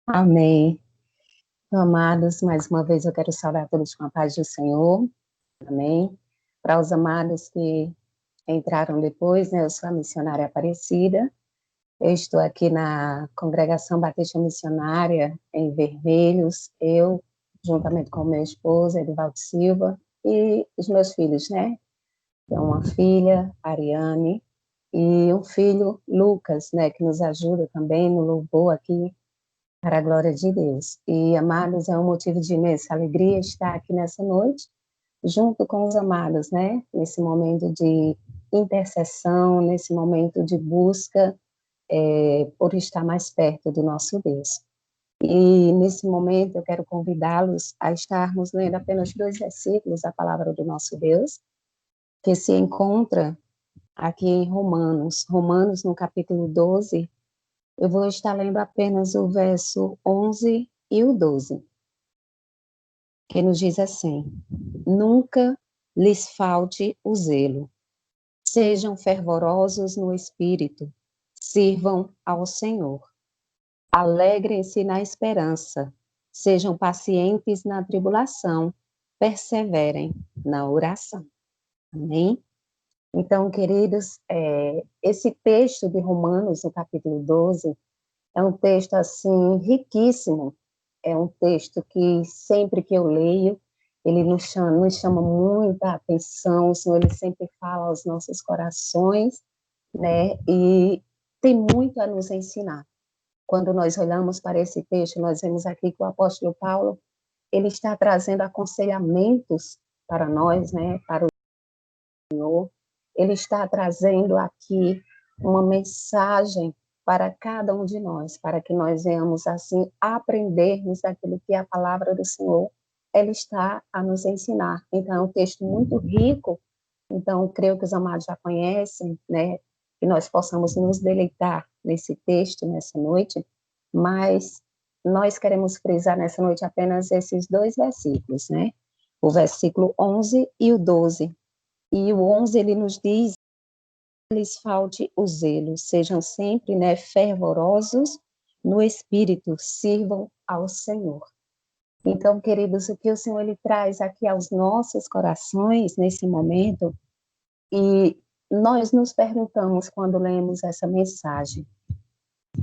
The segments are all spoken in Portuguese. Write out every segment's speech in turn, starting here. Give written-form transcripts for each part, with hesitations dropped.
Amém. Amados, mais uma vez eu quero saudar todos com a paz do Senhor. Amém. Para os amados que entraram depois, né, eu sou a missionária Aparecida. Eu estou aqui na Congregação Batista Missionária em Vermelhos, eu, juntamente com meu esposo, Edivaldo Silva, e os meus filhos, né? Tenho uma filha, Ariane, e um filho, Lucas, né, que nos ajuda também no louvor aqui, para a glória de Deus. E, amados, é um motivo de imensa alegria estar aqui nessa noite, junto com os amados, né? Nesse momento de intercessão, nesse momento de busca, por estar mais perto do nosso Deus. E, nesse momento, eu quero convidá-los a estarmos lendo apenas 2 versículos da palavra do nosso Deus, que se encontra aqui em Romanos. Romanos, no capítulo 12, eu vou estar lendo apenas o verso 11 e o 12, que nos diz assim: nunca lhes falte o zelo, sejam fervorosos no espírito, sirvam ao Senhor, alegrem-se na esperança, sejam pacientes na tribulação, perseverem na oração. Amém? Então, queridos, esse texto de Romanos, no capítulo 12, é um texto, assim, riquíssimo. É um texto que, sempre que eu leio, ele nos chama muita atenção. O Senhor, ele sempre fala aos nossos corações, né? E tem muito a nos ensinar. Quando nós olhamos para esse texto, nós vemos aqui que o apóstolo Paulo, ele está trazendo aconselhamentos para nós, né? Para o Senhor. Ele está trazendo aqui uma mensagem para cada um de nós, para que nós venhamos, assim, aprendermos daquilo que a palavra do Senhor, ela está a nos ensinar. Então, é um texto muito rico, então, creio que os amados já conhecem, né, que nós possamos nos deleitar nesse texto, nessa noite, mas nós queremos frisar nessa noite apenas esses 2 versículos, né, o versículo 11 e o 12, e o 11, ele nos diz: lhes falte o zelo, sejam sempre, né, fervorosos no espírito, sirvam ao Senhor. Então, queridos, o que o Senhor ele traz aqui aos nossos corações nesse momento, e nós nos perguntamos quando lemos essa mensagem,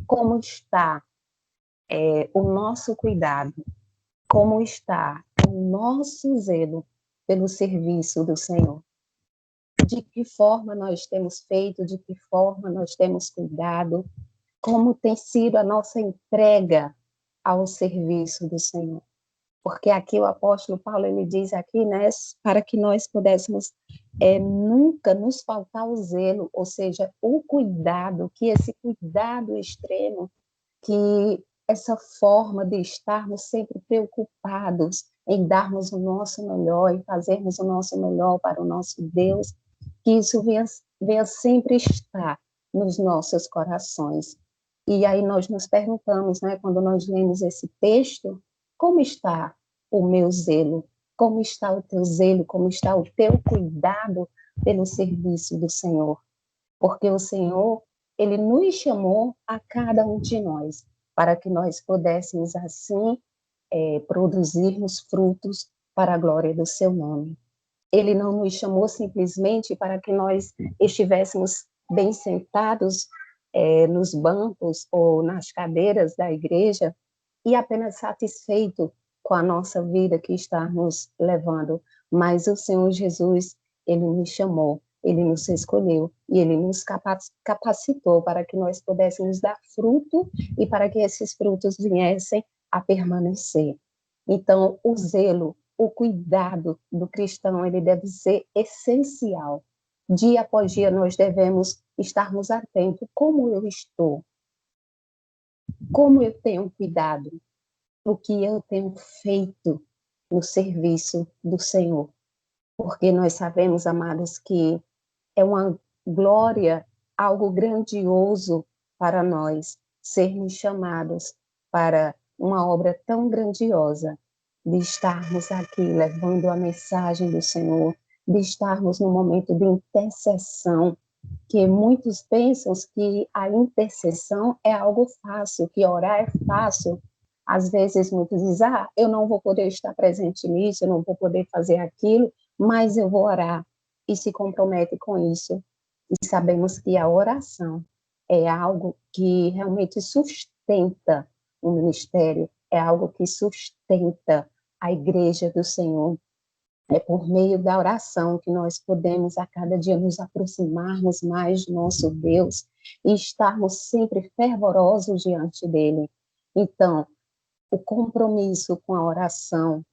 como está o nosso cuidado, como está o nosso zelo pelo serviço do Senhor? De que forma nós temos feito, de que forma nós temos cuidado, como tem sido a nossa entrega ao serviço do Senhor. Porque aqui o apóstolo Paulo, ele diz aqui, né, para que nós pudéssemos nunca nos faltar o zelo, ou seja, o cuidado, que esse cuidado extremo, que essa forma de estarmos sempre preocupados em darmos o nosso melhor, em fazermos o nosso melhor para o nosso Deus, que isso venha sempre estar nos nossos corações. E aí nós nos perguntamos, né, quando nós lemos esse texto, como está o meu zelo? Como está o teu zelo? Como está o teu cuidado pelo serviço do Senhor? Porque o Senhor, ele nos chamou a cada um de nós, para que nós pudéssemos, assim, produzirmos frutos para a glória do seu nome. Ele não nos chamou simplesmente para que nós estivéssemos bem sentados nos bancos ou nas cadeiras da igreja e apenas satisfeito com a nossa vida que está nos levando, mas o Senhor Jesus, ele nos chamou, ele nos escolheu e ele nos capacitou para que nós pudéssemos dar fruto e para que esses frutos viessem a permanecer. Então, o zelo, o cuidado do cristão, ele deve ser essencial. Dia após dia, nós devemos estarmos atentos. Como eu estou? Como eu tenho cuidado? O que eu tenho feito no serviço do Senhor? Porque nós sabemos, amados, que é uma glória, algo grandioso para nós sermos chamados para uma obra tão grandiosa, de estarmos aqui levando a mensagem do Senhor, de estarmos no momento de intercessão, que muitos pensam que a intercessão é algo fácil, que orar é fácil, Às vezes, muitos dizem, eu não vou poder estar presente nisso, eu não vou poder fazer aquilo, mas eu vou orar, e se compromete com isso. E sabemos que a oração é algo que realmente sustenta o ministério, é algo que sustenta a igreja do Senhor. É por meio da oração que nós podemos a cada dia nos aproximarmos mais do nosso Deus e estarmos sempre fervorosos diante dele. Então, o compromisso com a oração,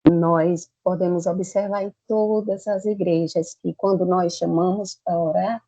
nós podemos observar em todas as igrejas que quando nós chamamos para orar,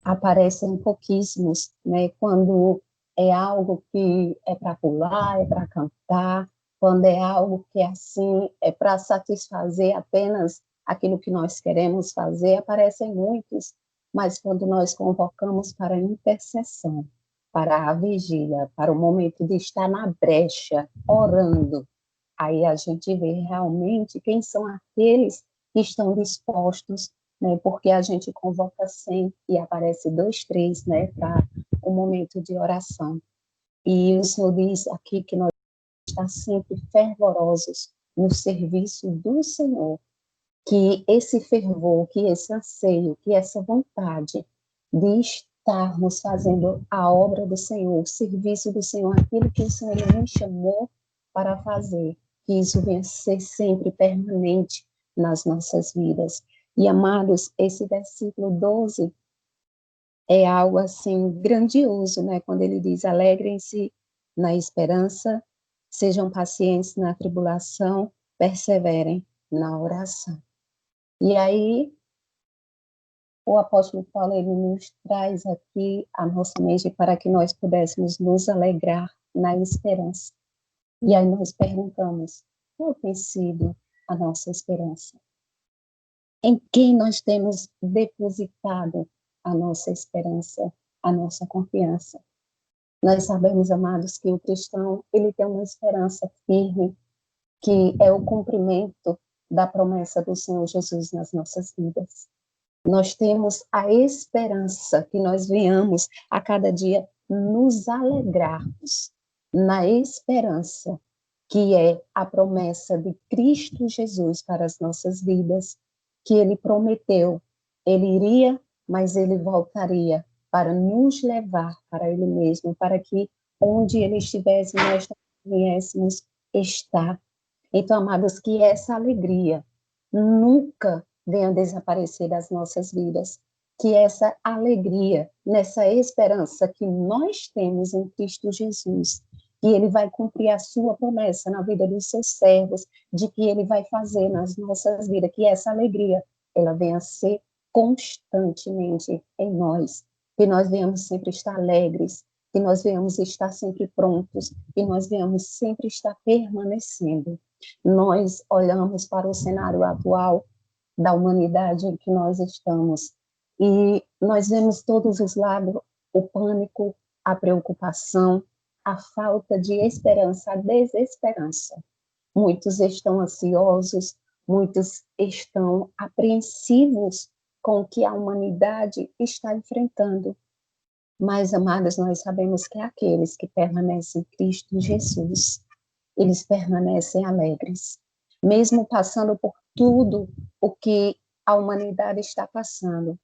aparecem pouquíssimos, né? Quando é algo que é para pular, é para cantar, quando é algo que assim é para satisfazer apenas aquilo que nós queremos fazer, aparecem muitos, mas quando nós convocamos para a intercessão, para a vigília, para o momento de estar na brecha, orando, aí a gente vê realmente quem são aqueles que estão dispostos, né, porque a gente convoca 100 e aparece 2, 3, né, para o momento de oração. E o Senhor diz aqui que nós estamos sempre fervorosos no serviço do Senhor, que esse fervor, que esse anseio, que essa vontade de estarmos fazendo a obra do Senhor, o serviço do Senhor, aquilo que o Senhor nos chamou para fazer, que isso venha ser sempre permanente nas nossas vidas. E, amados, esse versículo 12 é algo assim grandioso, né? Quando ele diz: alegrem-se na esperança, sejam pacientes na tribulação, perseverem na oração. E aí, o apóstolo Paulo, ele nos traz aqui a nossa mente para que nós pudéssemos nos alegrar na esperança. E aí nós perguntamos: qual tem sido a nossa esperança? Em quem nós temos depositado a nossa esperança, a nossa confiança? Nós sabemos, amados, que o cristão, ele tem uma esperança firme, que é o cumprimento da promessa do Senhor Jesus nas nossas vidas. Nós temos a esperança que nós venhamos a cada dia nos alegrarmos na esperança que é a promessa de Cristo Jesus para as nossas vidas, que ele prometeu, ele iria, mas ele voltaria para nos levar para ele mesmo, para que onde ele estivesse, nós viéssemos estar. Então, amados, que essa alegria nunca venha desaparecer das nossas vidas, que essa alegria, nessa esperança que nós temos em Cristo Jesus, que ele vai cumprir a sua promessa na vida dos seus servos, de que ele vai fazer nas nossas vidas, que essa alegria, ela venha a ser constantemente em nós, que nós venhamos sempre estar alegres, que nós venhamos estar sempre prontos, que nós venhamos sempre estar permanecendo. Nós olhamos para o cenário atual da humanidade em que nós estamos e nós vemos todos os lados o pânico, a preocupação, a falta de esperança, a desesperança. Muitos estão ansiosos, muitos estão apreensivos com o que a humanidade está enfrentando. Mas, amadas, nós sabemos que aqueles que permanecem em Cristo Jesus, eles permanecem alegres, mesmo passando por tudo o que a humanidade está passando.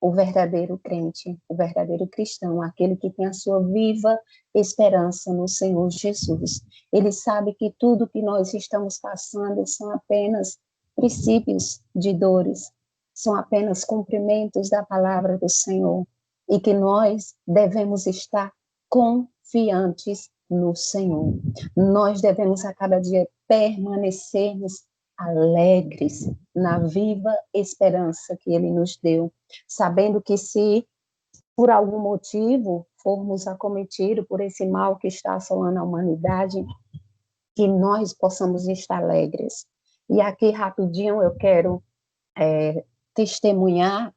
O verdadeiro crente, o verdadeiro cristão, aquele que tem a sua viva esperança no Senhor Jesus. Ele sabe que tudo que nós estamos passando são apenas princípios de dores, são apenas cumprimentos da palavra do Senhor, e que nós devemos estar confiantes no Senhor. Nós devemos a cada dia permanecermos alegres na viva esperança que ele nos deu, sabendo que se por algum motivo formos acometidos por esse mal que está assolando a humanidade, que nós possamos estar alegres. E aqui rapidinho eu quero testemunhar,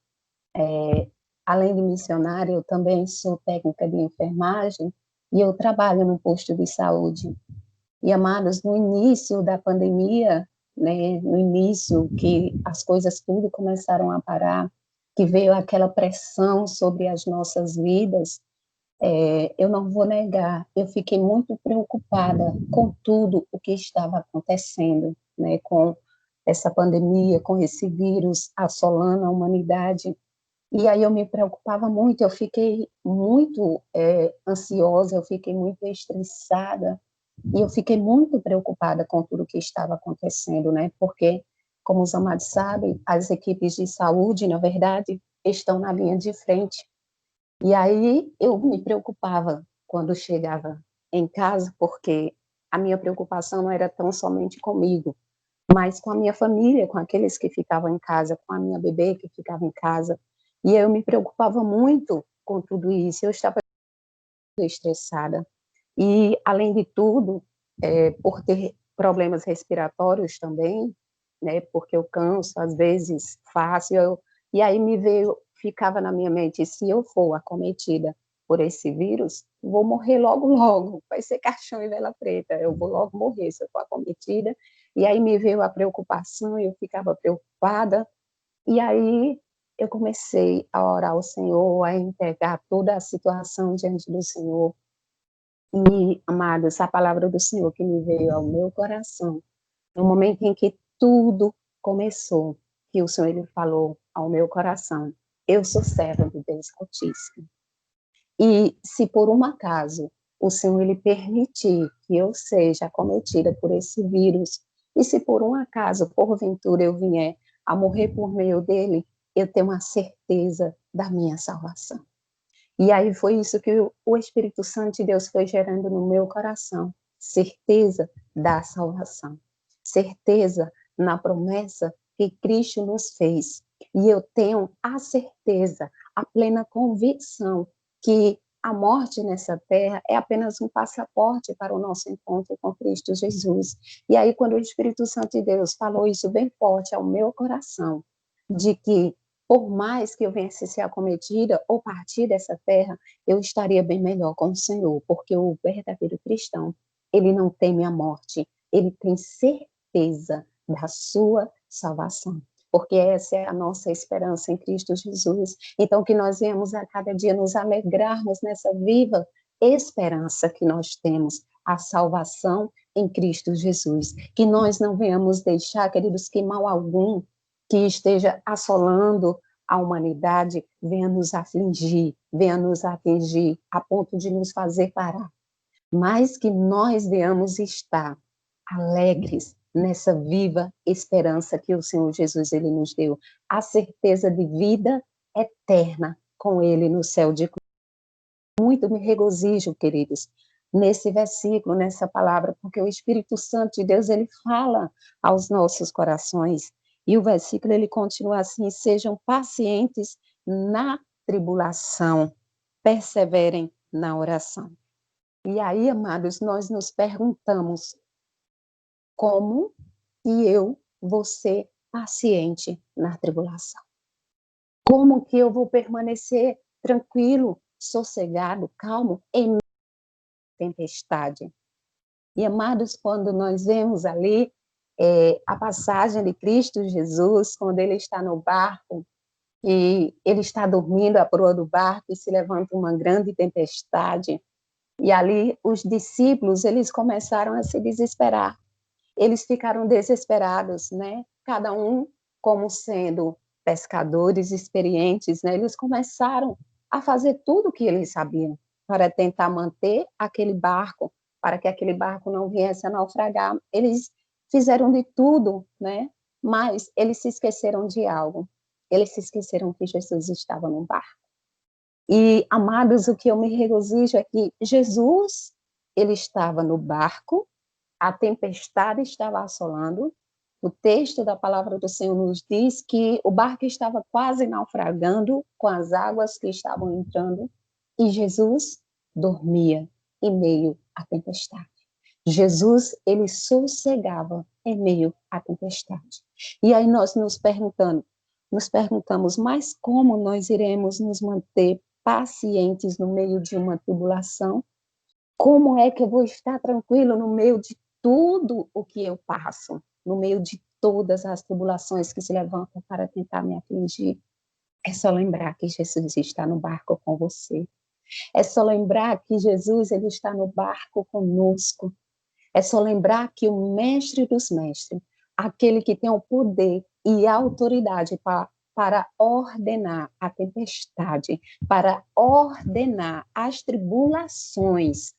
além de missionária, eu também sou técnica de enfermagem e eu trabalho no posto de saúde. E, amados, no início da pandemia, né, no início que as coisas tudo começaram a parar, que veio aquela pressão sobre as nossas vidas, Eu não vou negar, eu fiquei muito preocupada com tudo o que estava acontecendo, né, com essa pandemia, com esse vírus assolando a humanidade. E aí eu me preocupava muito, eu fiquei muito ansiosa, eu fiquei muito estressada, e eu fiquei muito preocupada com tudo que estava acontecendo, né? Porque, como os amados sabem, as equipes de saúde, na verdade, estão na linha de frente. E aí eu me preocupava quando chegava em casa, porque a minha preocupação não era tão somente comigo, mas com a minha família, com aqueles que ficavam em casa, com a minha bebê que ficava em casa. E eu me preocupava muito com tudo isso, eu estava estressada. E, além de tudo, por ter problemas respiratórios também, né, porque eu canso, às vezes, fácil, e aí ficava na minha mente, se eu for acometida por esse vírus, vou morrer logo, logo, vai ser caixão e vela preta, eu vou logo morrer se eu for acometida, e aí me veio a preocupação, eu ficava preocupada, e aí eu comecei a orar ao Senhor, a entregar toda a situação diante do Senhor, e, amados, a palavra do Senhor que me veio ao meu coração, no momento em que tudo começou, que o Senhor ele falou ao meu coração, eu sou serva do Deus Altíssimo. E se por um acaso o Senhor ele permitir que eu seja acometida por esse vírus, e se por um acaso, porventura, eu vier a morrer por meio dele, eu tenho a certeza da minha salvação. E aí foi isso que o Espírito Santo de Deus foi gerando no meu coração, certeza da salvação, certeza na promessa que Cristo nos fez. E eu tenho a certeza, a plena convicção que a morte nessa terra é apenas um passaporte para o nosso encontro com Cristo Jesus. E aí, quando o Espírito Santo de Deus falou isso bem forte ao meu coração, de que por mais que eu venha ser acometida ou partir dessa terra, eu estaria bem melhor com o Senhor, porque o verdadeiro cristão, ele não teme a morte, ele tem certeza da sua salvação, porque essa é a nossa esperança em Cristo Jesus. Então, que nós venhamos a cada dia nos alegrarmos nessa viva esperança que nós temos, a salvação em Cristo Jesus. Que nós não venhamos deixar, queridos, que mal algum que esteja assolando a humanidade venha nos atingir a ponto de nos fazer parar, mas que nós venhamos estar alegres nessa viva esperança que o Senhor Jesus ele nos deu, a certeza de vida eterna com ele no céu de muito me regozijo, queridos, nesse versículo, nessa palavra, porque o Espírito Santo de Deus, ele fala aos nossos corações, e o versículo, ele continua assim, sejam pacientes na tribulação, perseverem na oração. E aí, amados, nós nos perguntamos, como que eu vou ser paciente na tribulação? Como que eu vou permanecer tranquilo, sossegado, calmo em tempestade? E, amados, quando nós vemos ali a passagem de Cristo Jesus, quando ele está no barco, e ele está dormindo à proa do barco e se levanta uma grande tempestade, e ali os discípulos, eles começaram a se desesperar. Eles ficaram desesperados, né? Cada um como sendo pescadores experientes, né? Eles começaram a fazer tudo o que eles sabiam para tentar manter aquele barco, para que aquele barco não viesse a naufragar. Eles fizeram de tudo, né? Mas eles se esqueceram de algo. Eles se esqueceram que Jesus estava no barco. E, amados, o que eu me regozijo é que Jesus, ele estava no barco, a tempestade estava assolando. O texto da palavra do Senhor nos diz que o barco estava quase naufragando com as águas que estavam entrando e Jesus dormia em meio à tempestade. Jesus, ele sossegava em meio à tempestade. E aí nós nos perguntamos, mas como nós iremos nos manter pacientes no meio de uma tribulação? Como é que eu vou estar tranquilo no meio de tudo o que eu passo, no meio de todas as tribulações que se levantam para tentar me atingir? É só lembrar que Jesus está no barco com você. É só lembrar que Jesus, ele está no barco conosco. É só lembrar que o mestre dos mestres, aquele que tem o poder e a autoridade para ordenar a tempestade, para ordenar as tribulações,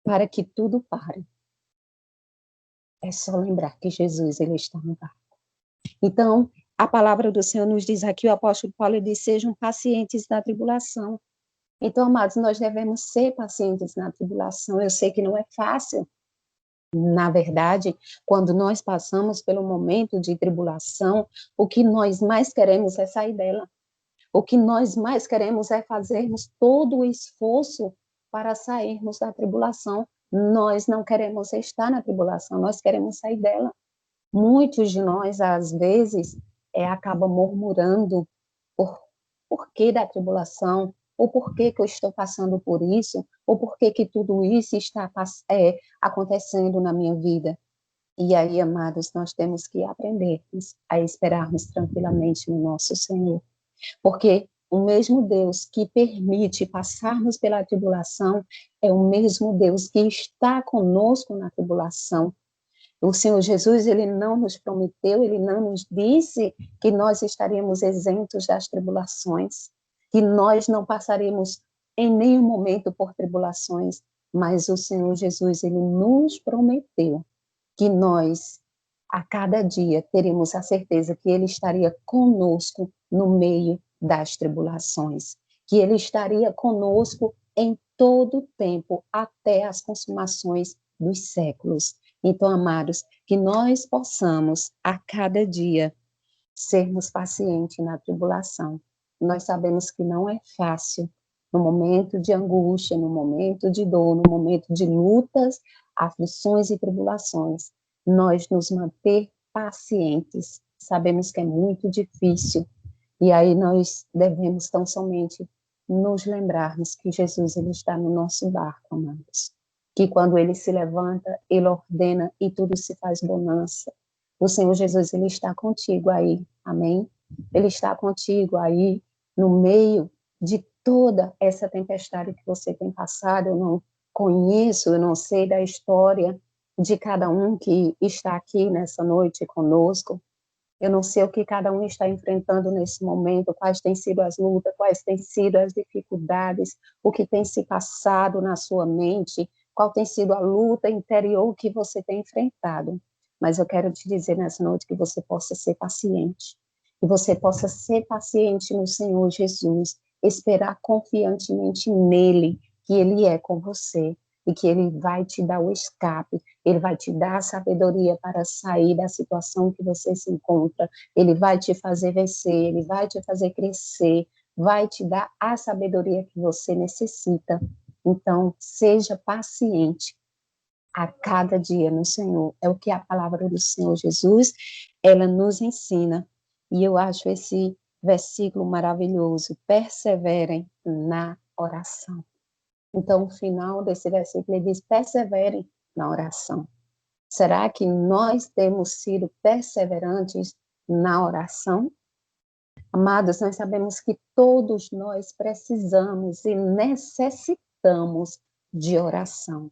para que tudo pare. É só lembrar que Jesus, ele está no barco. Então, a palavra do Senhor nos diz aqui, o apóstolo Paulo diz, sejam pacientes na tribulação. Então, amados, nós devemos ser pacientes na tribulação. Eu sei que não é fácil. Na verdade, quando nós passamos pelo momento de tribulação, o que nós mais queremos é sair dela. O que nós mais queremos é fazermos todo o esforço para sairmos da tribulação. Nós não queremos estar na tribulação, nós queremos sair dela. Muitos de nós, às vezes, acabam murmurando por que da tribulação, ou por que eu estou passando por isso, ou por que tudo isso está acontecendo na minha vida. E aí, amados, nós temos que aprender a esperarmos tranquilamente no nosso Senhor. Porque o mesmo Deus que permite passarmos pela tribulação é o mesmo Deus que está conosco na tribulação. O Senhor Jesus, ele não nos prometeu, ele não nos disse que nós estaríamos isentos das tribulações, que nós não passaríamos em nenhum momento por tribulações, mas o Senhor Jesus, ele nos prometeu que nós, a cada dia, teríamos a certeza que ele estaria conosco no meio das tribulações, que ele estaria conosco em todo o tempo, até as consumações dos séculos. Então, amados, que nós possamos, a cada dia, sermos pacientes na tribulação. Nós sabemos que não é fácil, no momento de angústia, no momento de dor, no momento de lutas, aflições e tribulações, nós nos manter pacientes. Sabemos que é muito difícil, e aí nós devemos tão somente nos lembrarmos que Jesus, ele está no nosso barco, amados. Que quando ele se levanta, ele ordena e tudo se faz bonança. O Senhor Jesus, ele está contigo aí, amém? Ele está contigo aí, no meio de toda essa tempestade que você tem passado. Eu não conheço, eu não sei da história de cada um que está aqui nessa noite conosco. Eu não sei o que cada um está enfrentando nesse momento, quais têm sido as lutas, quais têm sido as dificuldades, o que tem se passado na sua mente, qual tem sido a luta interior que você tem enfrentado. Mas eu quero te dizer nessa noite que você possa ser paciente, que você possa ser paciente no Senhor Jesus, esperar confiantemente nele, que ele é com você e que ele vai te dar o escape, ele vai te dar a sabedoria para sair da situação que você se encontra, ele vai te fazer vencer, ele vai te fazer crescer, vai te dar a sabedoria que você necessita. Então, seja paciente a cada dia no Senhor. É o que a palavra do Senhor Jesus, ela nos ensina. E eu acho esse versículo maravilhoso. Perseverem na oração. Então, o final desse versículo, ele diz, perseverem na oração. Será que nós temos sido perseverantes na oração? Amados, nós sabemos que todos nós precisamos e necessitamos de oração,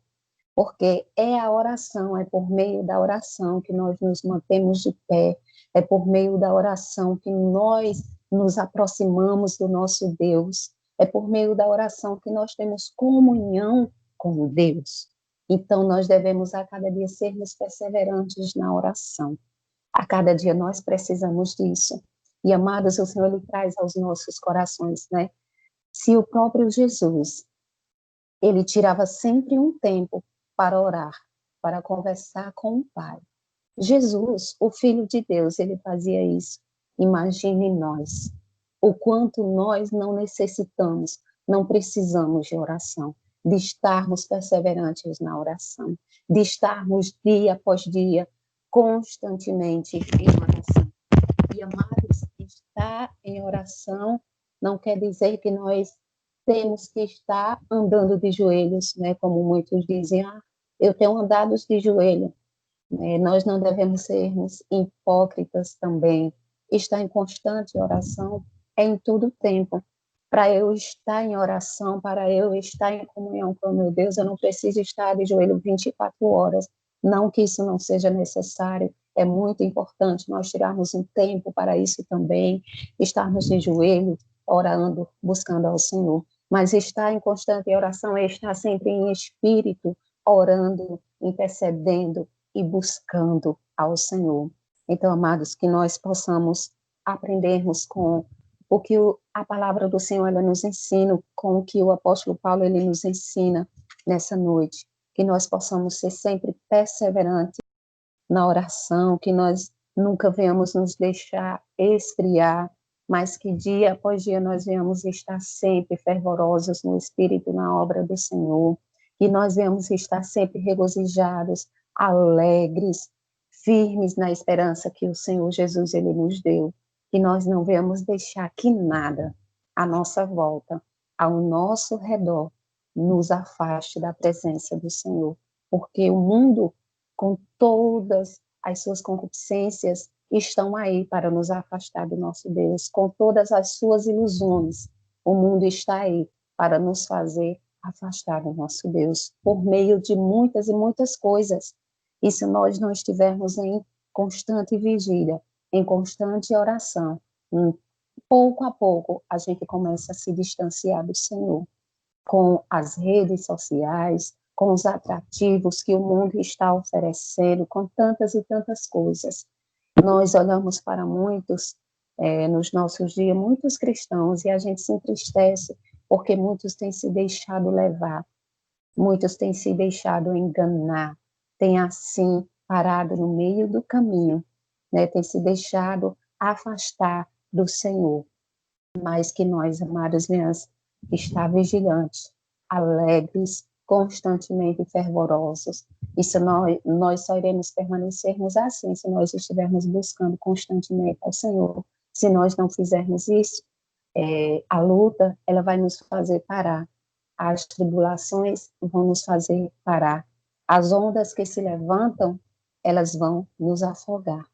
porque é a oração, é por meio da oração que nós nos mantemos de pé, é por meio da oração que nós nos aproximamos do nosso Deus, é por meio da oração que nós temos comunhão com Deus. Então, nós devemos a cada dia sermos perseverantes na oração. A cada dia nós precisamos disso. E, amados, o Senhor lhe traz aos nossos corações, né? Se o próprio Jesus, ele tirava sempre um tempo para orar, para conversar com o Pai. Jesus, o Filho de Deus, ele fazia isso. Imagine nós, o quanto nós não necessitamos, não precisamos de oração, de estarmos perseverantes na oração, de estarmos dia após dia, constantemente em oração. E, amados, estar em oração não quer dizer que nós temos que estar andando de joelhos, né? Como muitos dizem, eu tenho andado de joelho. Nós não devemos sermos hipócritas também. Estar em constante oração é em todo tempo. Para eu estar em oração, para eu estar em comunhão com o meu Deus, eu não preciso estar de joelho 24 horas. Não que isso não seja necessário, é muito importante nós tirarmos um tempo para isso também, estarmos de joelho, orando, buscando ao Senhor. Mas estar em constante oração é estar sempre em espírito, orando, intercedendo e buscando ao Senhor. Então, amados, que nós possamos aprendermos com o que a palavra do Senhor ela nos ensina, com o que o apóstolo Paulo ele nos ensina nessa noite, que nós possamos ser sempre perseverantes na oração, que nós nunca venhamos nos deixar esfriar, mas que dia após dia nós venhamos estar sempre fervorosos no Espírito, na obra do Senhor, que nós venhamos estar sempre regozijados, alegres, firmes na esperança que o Senhor Jesus ele nos deu, que nós não venhamos deixar que nada à nossa volta, ao nosso redor, nos afaste da presença do Senhor, porque o mundo com todas as suas concupiscências, estão aí para nos afastar do nosso Deus, com todas as suas ilusões. O mundo está aí para nos fazer afastar do nosso Deus, por meio de muitas e muitas coisas. E se nós não estivermos em constante vigília, em constante oração, pouco a pouco a gente começa a se distanciar do Senhor, com as redes sociais, com os atrativos que o mundo está oferecendo, com tantas e tantas coisas. Nós olhamos para muitos, nos nossos dias, muitos cristãos, e a gente se entristece, porque muitos têm se deixado levar, muitos têm se deixado enganar, têm assim parado no meio do caminho, né? Têm se deixado afastar do Senhor. Mas que nós, amados, venhamos estar vigilantes, alegres, constantemente fervorosos. Isso nós só iremos permanecermos assim se nós estivermos buscando constantemente ao Senhor. Se nós não fizermos isso, a luta ela vai nos fazer parar. As tribulações vão nos fazer parar. As ondas que se levantam, elas vão nos afogar.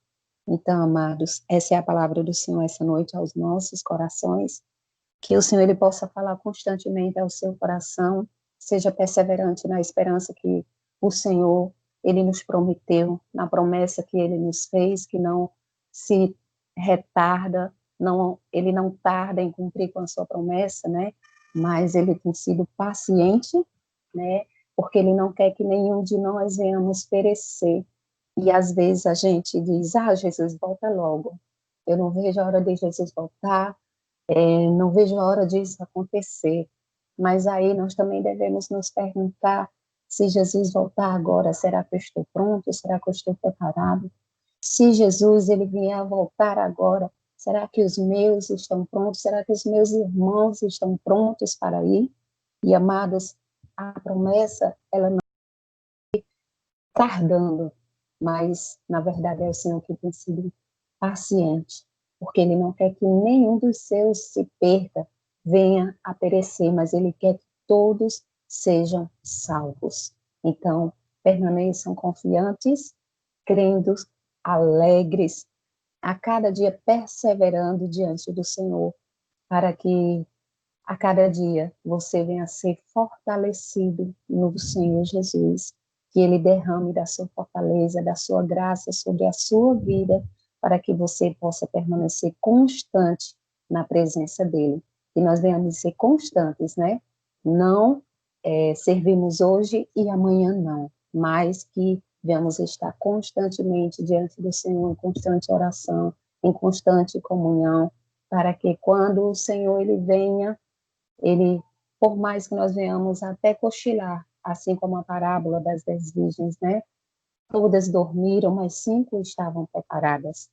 Então, amados, essa é a palavra do Senhor essa noite aos nossos corações. Que o Senhor ele possa falar constantemente ao seu coração, seja perseverante na esperança que o Senhor ele nos prometeu, na promessa que ele nos fez, que não se retarda, ele não tarda em cumprir com a sua promessa, né? Mas ele tem sido paciente, né? Porque ele não quer que nenhum de nós venhamos perecer. E às vezes a gente diz: Jesus, volta logo. Eu não vejo a hora de Jesus voltar. Não vejo a hora disso acontecer, mas aí nós também devemos nos perguntar: se Jesus voltar agora, será que eu estou pronto? Será que eu estou preparado? Se Jesus ele vier a voltar agora, será que os meus estão prontos? Será que os meus irmãos estão prontos para ir? E amados, a promessa ela não está tardando, mas na verdade é o Senhor que tem sido paciente, porque ele não quer que nenhum dos seus se perca, venha a perecer, mas ele quer que todos sejam salvos. Então, permaneçam confiantes, crendo, alegres, a cada dia perseverando diante do Senhor, para que a cada dia você venha a ser fortalecido no Senhor Jesus, que ele derrame da sua fortaleza, da sua graça sobre a sua vida, para que você possa permanecer constante na presença dele. Que nós venhamos ser constantes, né? Não servimos hoje e amanhã não, mas que venhamos estar constantemente diante do Senhor, em constante oração, em constante comunhão, para que quando o Senhor ele venha, ele, por mais que nós venhamos até cochilar, assim como a parábola das 10 virgens, né? Todas dormiram, mas 5 estavam preparadas.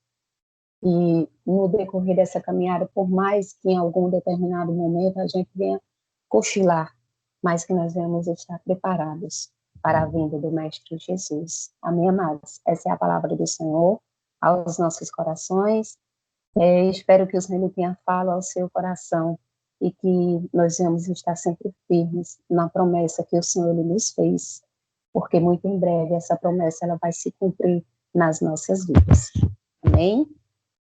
E no decorrer dessa caminhada, por mais que em algum determinado momento a gente venha cochilar, mas que nós venhamos estar preparados para a vinda do Mestre Jesus. Amém, amados? Essa é a palavra do Senhor aos nossos corações. Espero que o Senhor tenha falado ao seu coração e que nós venhamos estar sempre firmes na promessa que o Senhor ele nos fez, porque muito em breve essa promessa ela vai se cumprir nas nossas vidas. Amém?